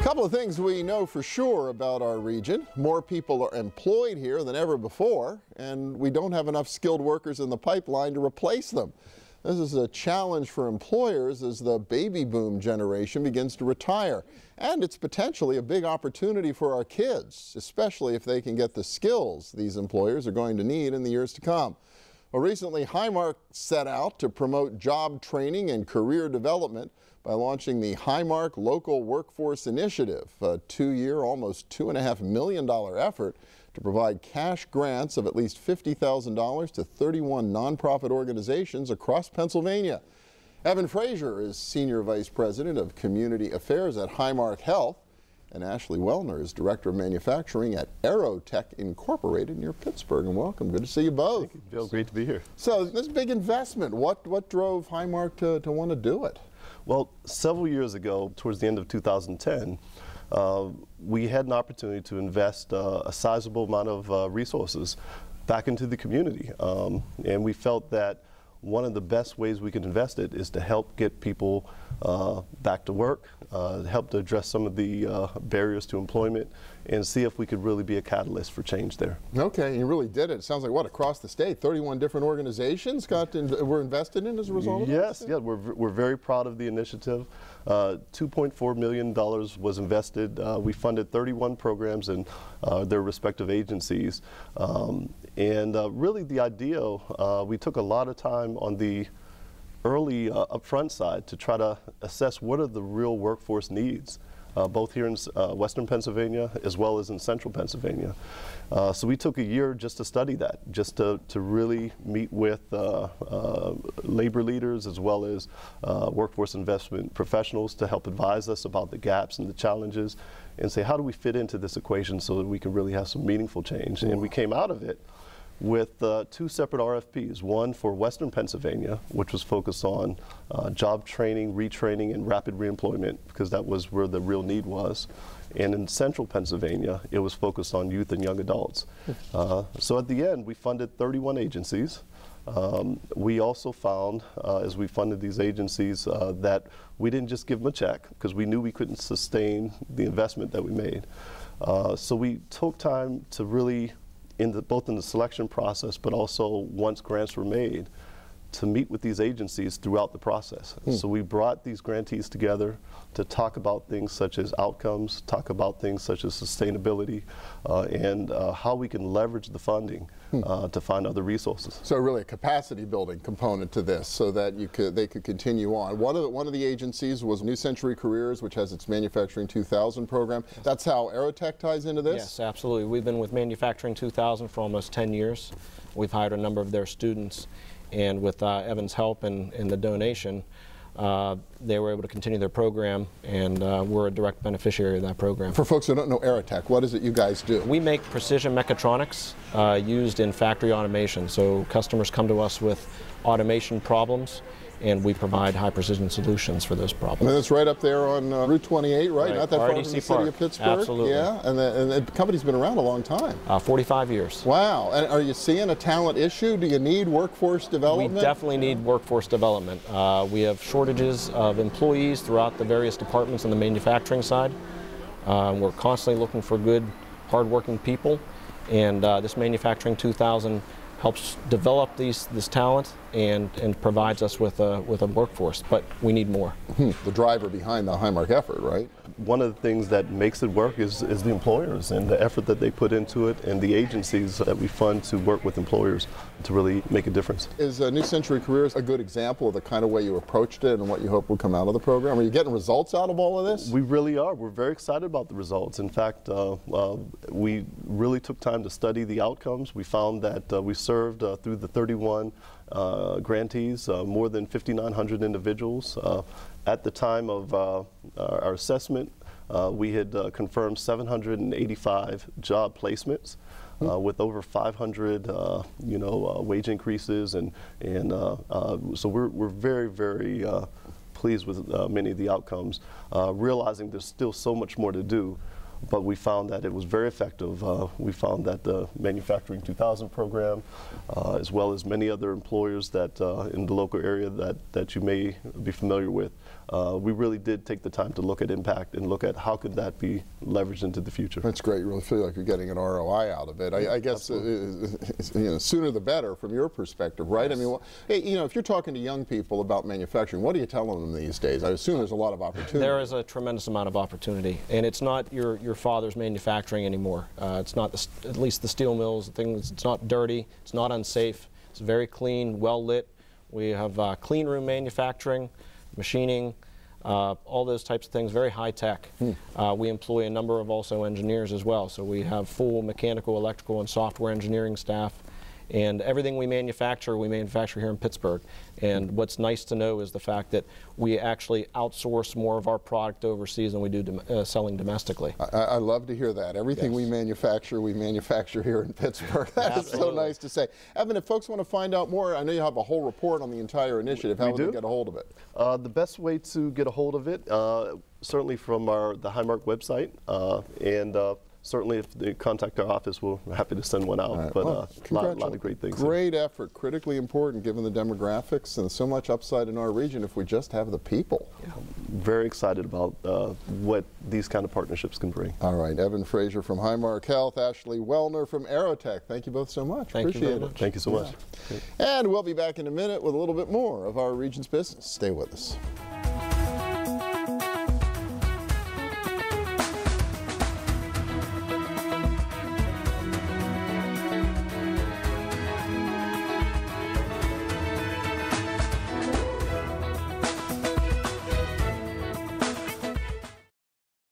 Couple of things we know for sure about our region. More people are employed here than ever before, and we don't have enough skilled workers in the pipeline to replace them. This is a challenge for employers as the baby boom generation begins to retire. And it's potentially a big opportunity for our kids, especially if they can get the skills these employers are going to need in the years to come. Well, recently, Highmark set out to promote job training and career development by launching the Highmark Local Workforce Initiative, a two-year, almost $2.5 million effort to provide cash grants of at least $50,000 to 31 nonprofit organizations across Pennsylvania. Evan Frazier is Senior Vice President of Community Affairs at Highmark Health, and Ashley Wellner is Director of Manufacturing at Aerotech Incorporated near Pittsburgh. And welcome. Good to see you both. Thank you, Bill. Great to be here. So this big investment, what drove Highmark to want to do it? Well, several years ago, towards the end of 2010, we had an opportunity to invest a sizable amount of resources back into the community. And we felt that one of the best ways we could invest it is to help get people back to work, help to address some of the barriers to employment, and see if we could really be a catalyst for change there. Okay, you really did it. It sounds like, what, across the state, 31 different organizations were invested in as a result of Yes, this? yeah, we're very proud of the initiative. $2.4 million was invested. We funded 31 programs in their respective agencies. Really the idea, we took a lot of time on the early upfront side to try to assess what are the real workforce needs, both here in Western Pennsylvania as well as in Central Pennsylvania. So we took a year just to study that, just to really meet with labor leaders as well as workforce investment professionals to help advise us about the gaps and the challenges and say, how do we fit into this equation so that we can really have some meaningful change? And we came out of it with two separate RFPs, one for Western Pennsylvania, which was focused on job training, retraining, and rapid reemployment, because that was where the real need was. And in Central Pennsylvania, it was focused on youth and young adults. So at the end, we funded 31 agencies. We also found, as we funded these agencies, that we didn't just give them a check, because we knew we couldn't sustain the investment that we made. So we took time to really, both in the selection process, but also once grants were made, to meet with these agencies throughout the process. So we brought these grantees together to talk about things such as outcomes, talk about things such as sustainability, and how we can leverage the funding to find other resources. So really a capacity building component to this, so that they could continue on. One of the agencies was New Century Careers, which has its Manufacturing 2000 program. That's how Aerotech ties into this? Yes, absolutely. We've been with Manufacturing 2000 for almost 10 years. We've hired a number of their students, and with Evan's help and the donation, they were able to continue their program, and we're a direct beneficiary of that program. For folks who don't know Aerotech, what is it you guys do? We make precision mechatronics used in factory automation. So customers come to us with automation problems, and we provide high-precision solutions for those problems. And that's right up there on Route 28, right? Not that far from the city of Pittsburgh? Absolutely. Yeah, and the company's been around a long time. 45 years. Wow. And are you seeing a talent issue? Do you need workforce development? We definitely need workforce development. We have shortages of employees throughout the various departments on the manufacturing side. We're constantly looking for good, hard-working people, and this Manufacturing 2000 helps develop this talent and provides us with a workforce, but we need more. The driver behind the Highmark effort, right? One of the things that makes it work is the employers and the effort that they put into it, and the agencies that we fund to work with employers to really make a difference. Is New Century Careers a good example of the kind of way you approached it and what you hope will come out of the program? Are you getting results out of all of this? We really are. We're very excited about the results. In fact, we really took time to study the outcomes. We found that we served through the 31 grantees more than 5,900 individuals. At the time of our assessment, we had confirmed 785 job placements with over 500 wage increases, and so we're very, very pleased with many of the outcomes, realizing there's still so much more to do. but we found that it was very effective. We found that the Manufacturing 2000 program, as well as many other employers that in the local area that you may be familiar with, we really did take the time to look at impact and look at how could that be leveraged into the future. That's great. You really feel like you're getting an ROI out of it. I guess sooner the better from your perspective, right? Yes. I mean, hey, if you're talking to young people about manufacturing, what are you telling them these days? I assume there's a lot of opportunity. There is a tremendous amount of opportunity, and it's not your father's manufacturing anymore. It's not, at least the steel mills, it's not dirty, it's not unsafe, it's very clean, well lit. We have clean room manufacturing, machining, all those types of things, very high tech. We employ a number of also engineers as well, so we have full mechanical, electrical, and software engineering staff. And everything we manufacture here in Pittsburgh. And what's nice to know is the fact that we actually outsource more of our product overseas than we do selling domestically. I love to hear that. Everything we manufacture here in Pittsburgh. That is so nice to say. Evan, if folks want to find out more, I know you have a whole report on the entire initiative. How would they get a hold of it? The best way to get a hold of it, certainly from the Highmark website, and certainly if they contact our office, we're happy to send one out. Right. But a lot of great things. Great effort, critically important given the demographics and so much upside in our region if we just have the people. Yeah. Very excited about what these kind of partnerships can bring. All right, Evan Frazier from Highmark Health, Ashley Wellner from Aerotech. Thank you both so much. Appreciate it. Thank you so much. And we'll be back in a minute with a little bit more of our region's business. Stay with us.